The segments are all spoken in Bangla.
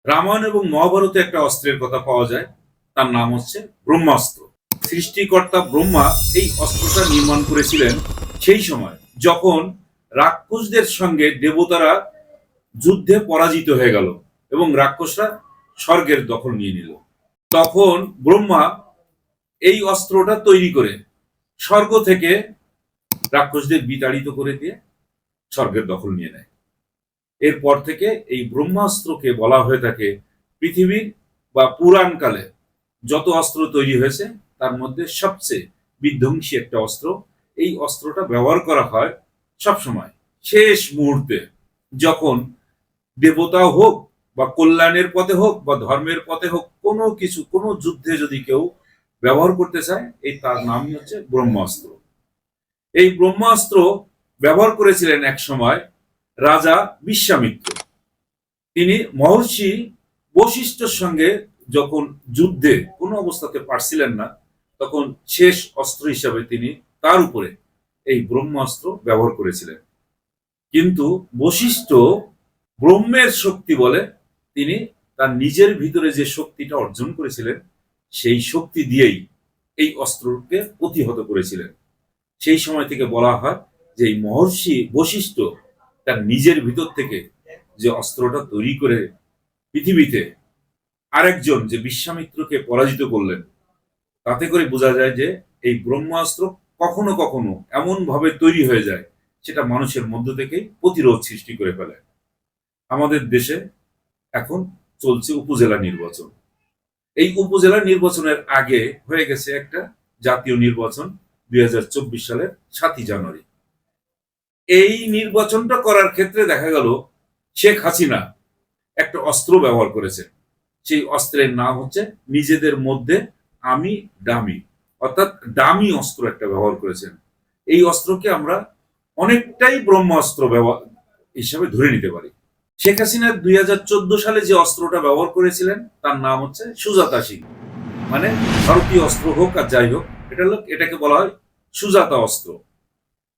রামায়ণ এবং মহাভারতে একটা অস্ত্রের কথা পাওয়া যায়, তার নাম হচ্ছে ব্রহ্মাস্ত্র। সৃষ্টিকর্তা ব্রহ্মা এই অস্ত্রটা নির্মাণ করেছিলেন সেই সময় যখন রাক্ষসদের সঙ্গে দেবতারা যুদ্ধে পরাজিত হয়ে গেল এবং রাক্ষসরা স্বর্গের দখল নিয়ে নিল। তখন ব্রহ্মা এই অস্ত্রটা তৈরি করে স্বর্গ থেকে রাক্ষসদের বিতাড়িত করে দিয়ে স্বর্গের দখল নিয়ে নেয়। এরপর থেকে এই ব্রহ্মাস্ত্রকে বলা হয়ে থাকে পৃথিবীর বা পুরাণকালে যত অস্ত্র তৈরি হয়েছে তার মধ্যে সবচেয়ে বিধ্বংসী একটা অস্ত্র। এই অস্ত্রটা ব্যবহার করা হয় সবসময় শেষ মুহূর্তে, যখন দেবতা হোক বা কল্যাণের পথে হোক বা ধর্মের পথে হোক, কোনো কিছু কোনো যুদ্ধে যদি কেউ ব্যবহার করতে চায়, এই তার নামই হচ্ছে ব্রহ্মাস্ত্র। এই ব্রহ্মাস্ত্র ব্যবহার করেছিলেন এক সময় রাজা বিশ্বামিত্র। তিনি মহর্ষি বশিষ্ঠের সঙ্গে যখন যুদ্ধে কোনো অবস্থাতে পারছিলেন না, তখন শেষ অস্ত্র হিসাবে তিনি তার উপরে এই ব্রহ্মাস্ত্র ব্যবহার করেছিলেন। কিন্তু বশিষ্ঠ ব্রহ্মের শক্তি বলে তিনি তার নিজের ভিতরে যে শক্তিটা অর্জন করেছিলেন, সেই শক্তি দিয়েই এই অস্ত্রকে প্রতিহত করেছিলেন। সেই সময় থেকে বলা হয় যে এই মহর্ষি বশিষ্ঠ তার নিজের ভিতর থেকে যে অস্ত্রটা তৈরি করে পৃথিবীতে আরেকজন যে বিশ্বামিত্রকে পরাজিত করলেন, তাতে করে বোঝা যায় যে এই ব্রহ্মাস্ত্র কখনো কখনো এমন ভাবে তৈরি হয়ে যায় সেটা মানুষের মধ্য থেকেই প্রতিরোধ সৃষ্টি করে ফেলে। আমাদের দেশে এখন চলছে উপজেলা নির্বাচন। এই উপজেলা নির্বাচনের আগে হয়ে গেছে একটা জাতীয় নির্বাচন 2024 সালের 7ই জানুয়ারি। এই নির্বাচনটা করার ক্ষেত্রে দেখা গেল শেখ হাসিনা একটা অস্ত্র ব্যবহার করেছে। সেই অস্ত্রের নাম হচ্ছে নিজেদের মধ্যে আমি ডামি, অর্থাৎ ডামি অস্ত্র একটা ব্যবহার করেছেন। এই অস্ত্রকে আমরা অনেকটাই ব্রহ্মাস্ত্র ব্যবহার হিসাবে ধরে নিতে পারি। শেখ হাসিনা 2014 সালে যে অস্ত্রটা ব্যবহার করেছিলেন তার নাম হচ্ছে সুজাতা সিং, মানে ভারতীয় অস্ত্র হোক আর যাই হোক, এটাকে বলা হয় সুজাতা অস্ত্র।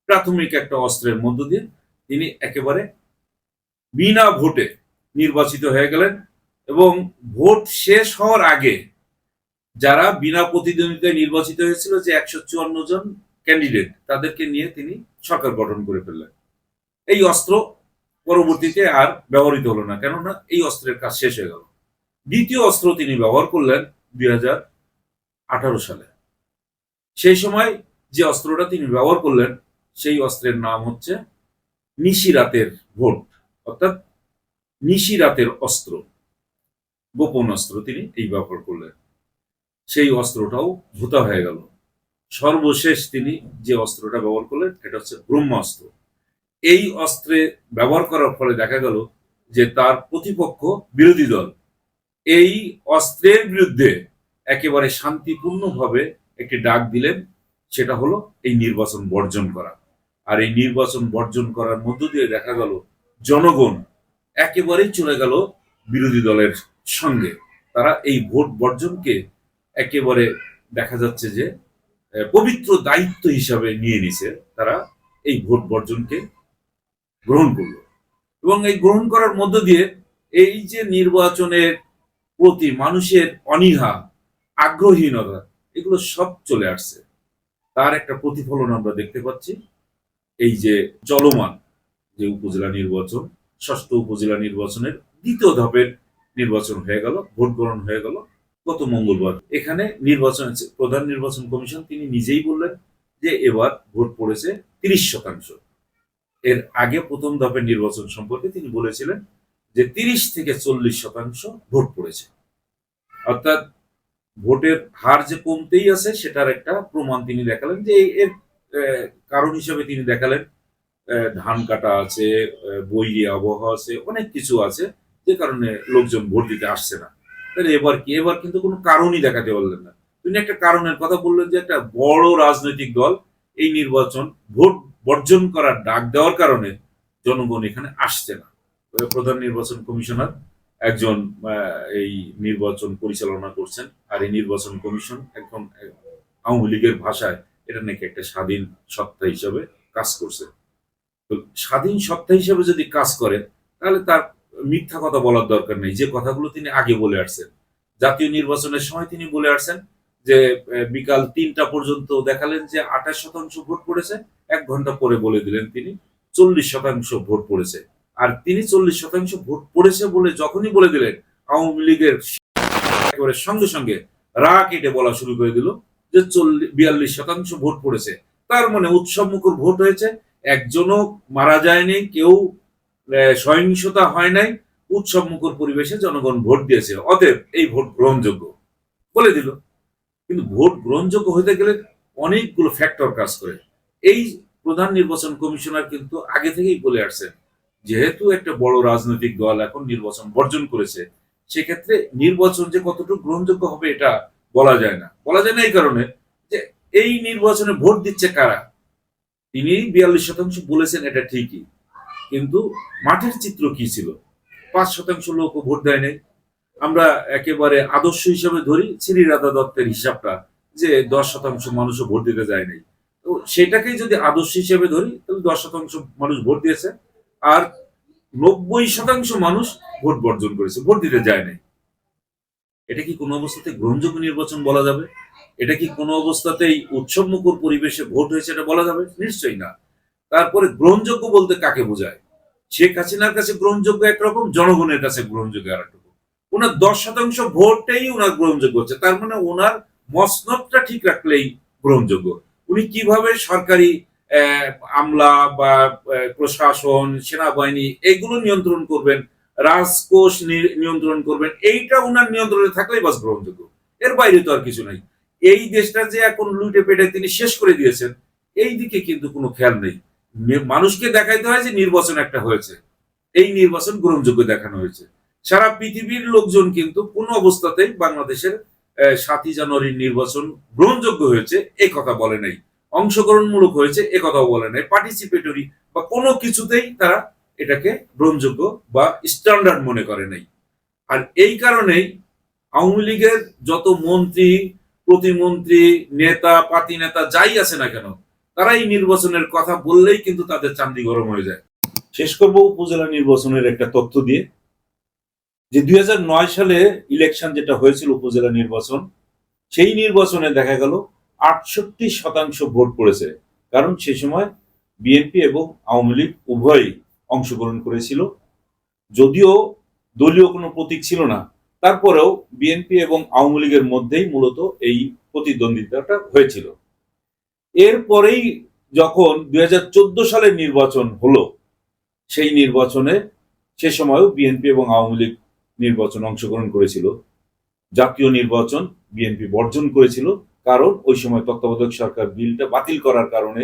প্রাথমিক একটা অস্ত্রের মধ্য দিয়ে তিনি একেবারে বিনা ভোটে নির্বাচিত হয়ে গেলেন এবং ভোট শেষ হওয়ার আগে যারা বিনা প্রতিদ্বন্দ্বিতায় নির্বাচিত হয়েছিল, যে 154 জন ক্যান্ডিডেট, তাদেরকে নিয়ে তিনি সরকার গঠন করে ফেললেন। এই অস্ত্র পরবর্তীতে আর ব্যবহৃত হলো না, কেননা এই অস্ত্রের কাজ শেষ হয়ে গেল। দ্বিতীয় অস্ত্র তিনি ব্যবহার করলেন 2018 সালে। সেই সময় যে অস্ত্রটা তিনি ব্যবহার করলেন সেই অস্ত্রের নাম হচ্ছে নিশিরাতের ভোট, অর্থাৎ নিশিরাতের অস্ত্র, গোপন অস্ত্র তিনি এই ব্যবহার করলেন। সেই অস্ত্রটাও ভূতা হয়ে গেল। সর্বশেষ তিনি যে অস্ত্রটা ব্যবহার করলেন এটা হচ্ছে ব্রহ্মাস্ত্র। এই অস্ত্রে ব্যবহার করার ফলে দেখা গেল যে তার প্রতিপক্ষ বিরোধী দল এই অস্ত্রের বিরুদ্ধে একেবারে শান্তিপূর্ণভাবে একটি ডাক দিলেন, সেটা হলো এই নির্বাচন বর্জন করা। আর এই নির্বাচন বর্জন করার মধ্য দিয়ে দেখা গেল জনগণ একেবারেই চলে গেল বিরোধী দলের সঙ্গে। তারা এই ভোট বর্জনকে একেবারে দেখা যাচ্ছে যে পবিত্র দায়িত্ব হিসাবে নিয়ে নিছে। তারা এই ভোট বর্জনকে গ্রহণ করলো এবং এই গ্রহণ করার মধ্য দিয়ে এই যে নির্বাচনের প্রতি মানুষের অনীহা, আগ্রহীনতা, এগুলো সব চলে আসছে। তার একটা প্রতিফলন আমরা দেখতে পাচ্ছি এই যে চলমান যে উপজেলা নির্বাচন, ষষ্ঠ উপজেলা নির্বাচনের দ্বিতীয় ধাপের নির্বাচন হয়ে গেল, ভোট গ্রহণ হয়ে গেল গত মঙ্গলবার। এখানে নির্বাচন প্রধান নির্বাচন কমিশন তিনি নিজেই বললেন যে এবার ভোট পড়েছে 30%। এর আগে প্রথম ধাপের নির্বাচন সম্পর্কে তিনি বলেছিলেন যে 30 থেকে 40% ভোট পড়েছে, অর্থাৎ ভোটের হার যে কমতেই আছে সেটার একটা প্রমাণ তিনি দেখালেন। যে এর কারণ হিসেবে তিনি দেখালেন ধান কাটা আছে, বৈরী আবহাওয়া আছে, অনেক কিছু আছে যে কারণে লোকজন ভোট দিতে আসছে না। তাহলে এবার কি? এবার কিন্তু কোনো কারণই দেখাতে পারলেন না। তিনি একটা কারণের কথা বললেন যে একটা বড় রাজনৈতিক দল এই নির্বাচন ভোট বর্জন করার ডাক দেওয়ার কারণে জনগণ এখানে আসছে না। প্রধান নির্বাচন কমিশনার একজন এই নির্বাচন পরিচালনা করছেন, আর এই নির্বাচন কমিশন একদম আওয়ামী লীগের ভাষায় এটা নাকি একটা স্বাধীন সত্তা হিসাবে কাজ করছে। তো স্বাধীন সত্তা হিসেবে যদি কাজ করে তাহলে তার মিথ্যা কথা বলার দরকার নেই। যে কথাগুলো তিনি আগে বলে আসছেন, জাতীয় নির্বাচনের সময় তিনি বলে আসছেন যে বিকাল ৩টা পর্যন্ত দেখালেন যে ২৮% ভোট পড়েছে, ১ ঘন্টা পরে বলে দিলেন তিনি ৪০% ভোট পড়েছে। আর তিনি ৪০% ভোট পড়েছে বলে যখনই বলে দিলেন, আওয়ামী লীগের একেবারে সঙ্গে সঙ্গে রা কেটে বলা শুরু করে দিল যে ৪২% ভোট পড়েছে। তার মানে উৎসবমুখর ভোট হয়েছে, একজনও মারা যায়নি, কেউ সহিংসতা হয় নাই, উৎসবমুখর পরিবেশে জনগণ ভোট দিয়েছে, অতএব এই ভোট গ্রহণযোগ্য বলে দিল। কিন্তু ভোট গ্রহণযোগ্য হতে গেলে অনেকগুলো ফ্যাক্টর কাজ করে। এই প্রধান নির্বাচন কমিশনার কিন্তু আগে থেকেই বলে আসছেন, যেহেতু একটা বড় রাজনৈতিক দল এখন নির্বাচন বর্জন করেছে, সেক্ষেত্রে নির্বাচন যে কতটুকু গ্রহণযোগ্য হবে এটা বলা যায় না। বলা যায় না এই কারণে যে এই নির্বাচনে ভোট দিচ্ছে কারা। তিনি ৪২% বলেছেন, এটা ঠিকই, কিন্তু মাঠের চিত্র কি ছিল? ৫% লোক ভোট দেয় নাই। আমরা একেবারে আদর্শ হিসেবে ধরি শ্রী রাধা দত্তের হিসাবটা, যে ১০% মানুষও ভোট দিতে যায় নাই। তো সেটাকেই যদি আদর্শ হিসেবে ধরি, তাহলে ১০% মানুষ ভোট দিয়েছে, আর ৯০% মানুষ ভোট বর্জন করেছে, ভোট দিতে যায় নাই। এটা কি কোনো অবস্থাতে গ্রহণযোগ্য নির্বাচন বলা যাবে? এটা কি কোনো অবস্থাতেই উৎসবমুখর পরিবেশে ভোট হয়েছে এটা বলা যাবে? নিশ্চয়ই না। তারপরে গ্রহণযোগ্য বলতে কাকে বোঝায়? শেখ হাসিনার কাছে গ্রহণযোগ্য একরকম, জনগণের কাছে গ্রহণযোগ্য আর একরকম। ওনার ১০% ভোটেই ওনার গ্রহণযোগ্য হচ্ছে, তার মানে ওনার মসনদটা ঠিক রাখলেই গ্রহণযোগ্য। উনি কিভাবে সরকারি আমলা বা প্রশাসন, সেনাবাহিনী এগুলো নিয়ন্ত্রণ করবেন, রাজকোষ নিয়ন্ত্রণ করবেন, এইটা উনার নিয়ন্ত্রণে থাকলেই বাস গ্রহণযোগ্য। এর বাইরে তো আর কিছু নাই। এই দেশটা যে এখন লুটে পেটে তিনি শেষ করে দিয়েছেন, এই দিকে কিন্তু কোনো খেয়াল নেই। মানুষকে দেখাইতে হয় যে নির্বাচন একটা হয়েছে, এই নির্বাচন গ্রহণযোগ্য দেখানো হয়েছে। সারা পৃথিবীর লোকজন কিন্তু কোনো অবস্থাতেই বাংলাদেশের ৭ই জানুয়ারির নির্বাচন গ্রহণযোগ্য হয়েছে এই কথা বলে নাই, অংশগ্রহণমূলক হয়েছে এ কথাও বলে নাই, পার্টিসিপেটরি বা কোনো কিছুতেই তারা এটাকে গ্রহণযোগ্য বা স্ট্যান্ডার্ড মনে করে নাই। আর এই কারণেই আওয়ামী লীগের যত মন্ত্রী, প্রতিমন্ত্রী, নেতা, পাতি নেতা যাই আছে না কেন, তারা এই নির্বাচনের কথা বললেই কিন্তু তাদের চান্দি গরম হয়ে যায়। শেষ করব উপজেলা নির্বাচনের একটা তথ্য দিয়ে, যে ২০০৯ সালে ইলেকশন যেটা হয়েছিল উপজেলা নির্বাচন, সেই নির্বাচনে দেখা গেল ৬৮% ভোট পড়েছে। কারণ সেই সময় বিএনপি এবং আওয়ামী লীগ উভয়ই অংশগ্রহণ করেছিল। যদিও দলীয় কোনো প্রতীক ছিল না, তারপরেও বিএনপি এবং আওয়ামী লীগের মধ্যেই মূলত এই প্রতিদ্বন্দ্বিতাটা হয়েছিল। এরপরেই যখন ২০১৪ সালের নির্বাচন হলো, সেই নির্বাচনে সে সময়ও বিএনপি এবং আওয়ামী লীগ নির্বাচন অংশগ্রহণ করেছিল। জাতীয় নির্বাচন বিএনপি বর্জন করেছিল, কারণ ওই সময় তত্ত্বাবধায়ক সরকার বিলটা বাতিল করার কারণে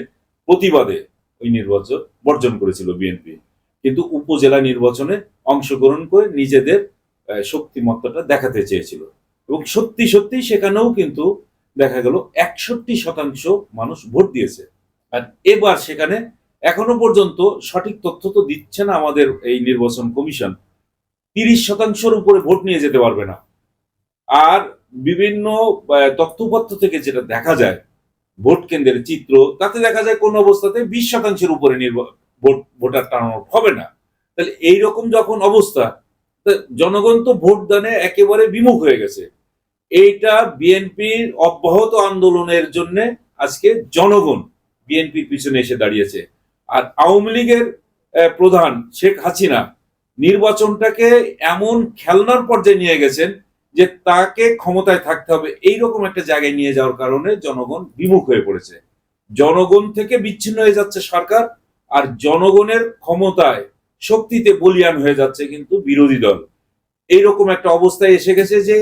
প্রতিবাদে ওই নির্বাচন বর্জন করেছিল বিএনপি। কিন্তু উপজেলা নির্বাচনে অংশগ্রহণ করে নিজেদের শক্তিমত্তাটা দেখাতে চেয়েছিল, এবং সত্যি সত্যি সেখানেও কিন্তু দেখা গেল ৬১% মানুষ ভোট দিয়েছে। আর এবার সেখানে এখনো পর্যন্ত সঠিক তথ্য তো দিচ্ছে না আমাদের এই নির্বাচন কমিশন, ৩০% উপরে ভোট নিয়ে যেতে পারবে না। আর বিভিন্ন তথ্যপত্র থেকে যেটা দেখা যায়, ভোট কেন্দ্রের চিত্র, তাতে দেখা যায় কোন অবস্থাতে ২০% উপরে ভোটার টার্নআউট হবে না। তাহলে এইরকম যখন অবস্থা, জনগণ তো ভোটদানে একেবারে বিমুখ হয়ে গেছে। এইটা বিএনপির অব্যাহত আন্দোলনের জন্য আজকে জনগণ বিএনপির পিছনে এসে দাঁড়িয়েছে। আর আওয়ামী লীগের প্রধান শেখ হাসিনা নির্বাচনটাকে এমন খেলনার পর্যায়ে নিয়ে গেছেন যে তাকে ক্ষমতায় থাকতে হবে এইরকম একটা জায়গায় নিয়ে যাওয়ার কারণে জনগণ বিমুখ হয়ে পড়েছে। জনগণ থেকে বিচ্ছিন্ন হয়ে যাচ্ছে সরকার, আর জনগণের ক্ষমতায় শক্তিতে বলিয়ান হয়ে যাচ্ছে কিন্তু বিরোধী দল। এইরকম একটা অবস্থায় এসে গেছে যে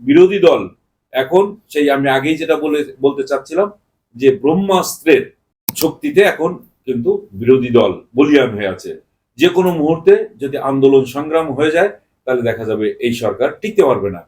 বিরোধী দল এখন সেই, আমি আগেই যেটা বলতে চাচ্ছিলাম, যে ব্রহ্মাস্ত্রের শক্তিতে এখন কিন্তু বিরোধী দল বলিয়ান হয়ে আছে। যে কোনো মুহূর্তে যদি আন্দোলন সংগ্রাম হয়ে যায়, তাহলে দেখা যাবে এই সরকার টিকতে পারবে না।